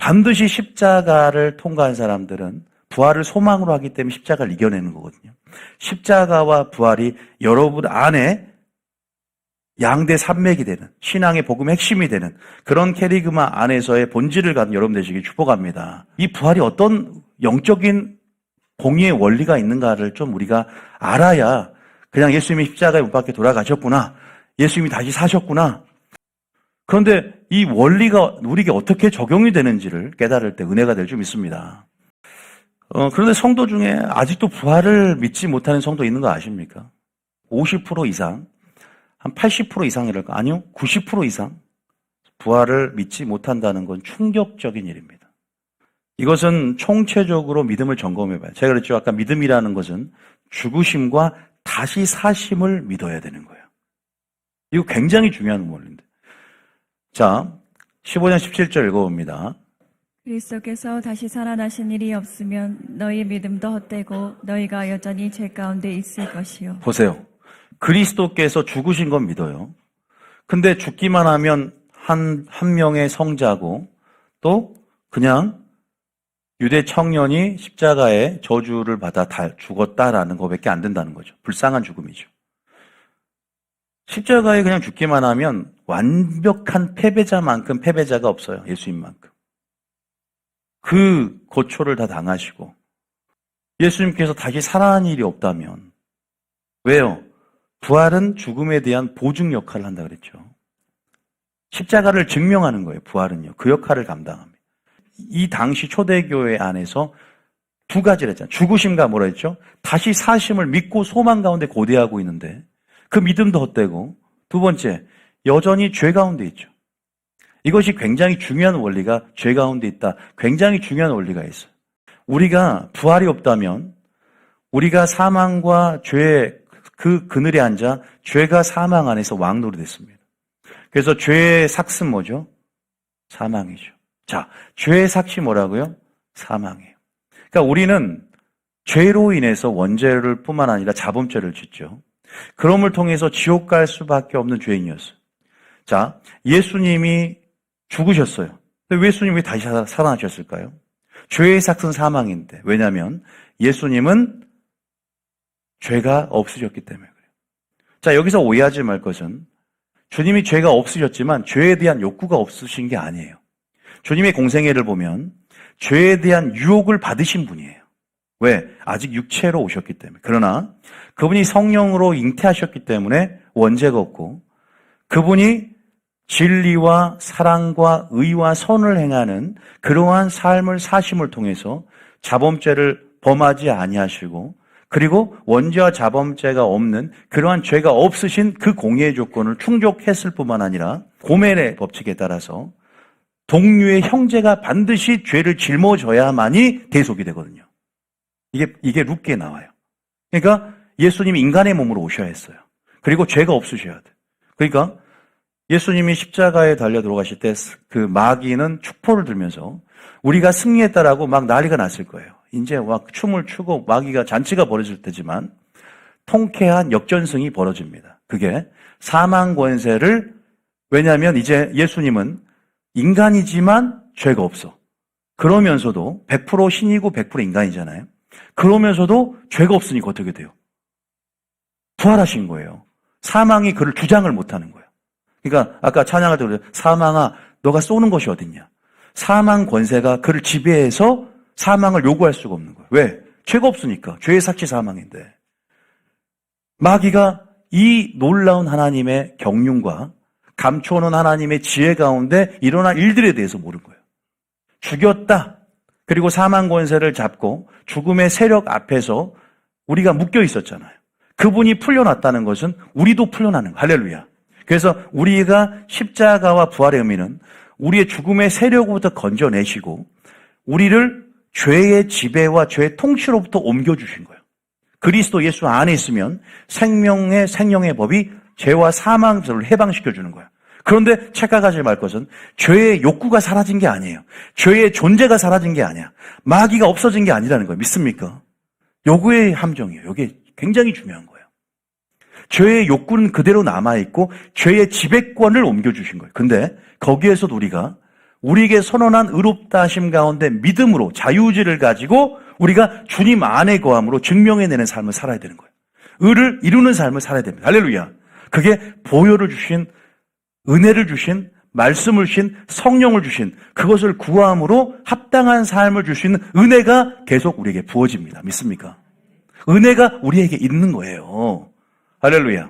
반드시 십자가를 통과한 사람들은 부활을 소망으로 하기 때문에 십자가를 이겨내는 거거든요. 십자가와 부활이 여러분 안에 양대 산맥이 되는, 신앙의 복음의 핵심이 되는 그런 캐리그마 안에서의 본질을 갖는 여러분 되시길 축복합니다. 이 부활이 어떤 영적인 공의의 원리가 있는가를 좀 우리가 알아야 그냥 예수님이 십자가에 못 박혀 돌아가셨구나, 예수님이 다시 사셨구나. 그런데 이 원리가 우리에게 어떻게 적용이 되는지를 깨달을 때 은혜가 될 줄 믿습니다. 그런데 성도 중에 아직도 부활을 믿지 못하는 성도 있는 거 아십니까? 50% 이상, 한 80% 이상이랄까? 아니요, 90% 이상 부활을 믿지 못한다는 건 충격적인 일입니다. 이것은 총체적으로 믿음을 점검해봐요. 제가 그랬죠. 아까 믿음이라는 것은 죽으심과 다시 사심을 믿어야 되는 거예요. 이거 굉장히 중요한 원리인데. 자, 15장 17절 읽어봅니다. 그리스도께서 다시 살아나신 일이 없으면 너희 믿음도 헛되고 너희가 여전히 죄 가운데 있을 것이요. 보세요. 그리스도께서 죽으신 건 믿어요. 근데 죽기만 하면 한 명의 성자고 또 그냥 유대 청년이 십자가에 저주를 받아 죽었다라는 것밖에 안 된다는 거죠. 불쌍한 죽음이죠. 십자가에 그냥 죽기만 하면 완벽한 패배자만큼 패배자가 없어요. 예수님만큼. 그 고초를 다 당하시고 예수님께서 다시 살아난 일이 없다면, 왜요? 부활은 죽음에 대한 보증 역할을 한다 그랬죠. 십자가를 증명하는 거예요. 부활은요. 그 역할을 감당합니다. 이 당시 초대교회 안에서 두 가지를 했잖아요. 죽으심과 뭐라 했죠? 다시 사심을 믿고 소망 가운데 고대하고 있는데 그 믿음도 헛되고, 두 번째, 여전히 죄 가운데 있죠. 이것이 굉장히 중요한 원리가, 죄 가운데 있다. 굉장히 중요한 원리가 있어요. 우리가 부활이 없다면 우리가 사망과 죄의 그 그늘에 앉아 죄가 사망 안에서 왕노릇 했습니다. 그래서 죄의 삭은 뭐죠? 사망이죠. 자, 죄의 삭이 뭐라고요? 사망이에요. 그러니까 우리는 죄로 인해서 원죄를 뿐만 아니라 자범죄를 짓죠. 그럼을 통해서 지옥 갈 수밖에 없는 죄인이었어요. 자, 예수님이 죽으셨어요. 근데 예수님이 왜 다시 살아나셨을까요? 죄의 삭은 사망인데, 왜냐하면 예수님은 죄가 없으셨기 때문에 그래요. 자, 여기서 오해하지 말 것은 주님이 죄가 없으셨지만 죄에 대한 욕구가 없으신 게 아니에요. 주님의 공생애를 보면 죄에 대한 유혹을 받으신 분이에요. 왜? 아직 육체로 오셨기 때문에. 그러나 그분이 성령으로 잉태하셨기 때문에 원죄가 없고, 그분이 진리와 사랑과 의와 선을 행하는 그러한 삶을 사심을 통해서 자범죄를 범하지 아니하시고, 그리고 원죄와 자범죄가 없는 그러한 죄가 없으신 그 공의의 조건을 충족했을 뿐만 아니라 고멜의 법칙에 따라서 동류의 형제가 반드시 죄를 짊어져야만이 대속이 되거든요. 이게 룻기에 나와요. 그러니까 예수님이 인간의 몸으로 오셔야 했어요. 그리고 죄가 없으셔야 돼요. 그러니까 예수님이 십자가에 달려 들어가실 때 그 마귀는 축포를 들면서 우리가 승리했다라고 막 난리가 났을 거예요. 이제 막 춤을 추고 마귀가 잔치가 벌어질 때지만 통쾌한 역전승이 벌어집니다. 그게 사망 권세를, 왜냐하면 이제 예수님은 인간이지만 죄가 없어. 그러면서도 100% 신이고 100% 인간이잖아요. 그러면서도 죄가 없으니까 어떻게 돼요? 부활하신 거예요. 사망이 그를 주장을 못하는 거예요. 그러니까 아까 찬양할 때 그랬어요. 사망아, 너가 쏘는 것이 어딨냐. 사망 권세가 그를 지배해서 사망을 요구할 수가 없는 거예요. 왜? 죄가 없으니까. 죄의 삭시 사망인데. 마귀가 이 놀라운 하나님의 경륜과 감춰놓은 하나님의 지혜 가운데 일어난 일들에 대해서 모른 거예요. 죽였다. 그리고 사망 권세를 잡고 죽음의 세력 앞에서 우리가 묶여 있었잖아요. 그분이 풀려났다는 것은 우리도 풀려나는 거예요. 할렐루야. 그래서 우리가 십자가와 부활의 의미는 우리의 죽음의 세력으로부터 건져내시고 우리를 죄의 지배와 죄의 통치로부터 옮겨주신 거예요. 그리스도 예수 안에 있으면 생명의 법이 죄와 사망을 해방시켜주는 거예요. 그런데 착각하지 말 것은 죄의 욕구가 사라진 게 아니에요. 죄의 존재가 사라진 게 아니야. 마귀가 없어진 게 아니라는 거예요. 믿습니까? 요거의 함정이에요. 이게 굉장히 중요한 거예요. 죄의 욕구는 그대로 남아있고 죄의 지배권을 옮겨주신 거예요. 근데 거기에서도 우리가 우리에게 선언한 의롭다 하심 가운데 믿음으로 자유의지를 가지고 우리가 주님 안에 거함으로 증명해내는 삶을 살아야 되는 거예요. 의를 이루는 삶을 살아야 됩니다. 할렐루야. 그게 보혈을 주신, 은혜를 주신, 말씀을 주신, 성령을 주신, 그것을 구함으로 합당한 삶을 줄 수 있는 은혜가 계속 우리에게 부어집니다. 믿습니까? 은혜가 우리에게 있는 거예요. 할렐루야.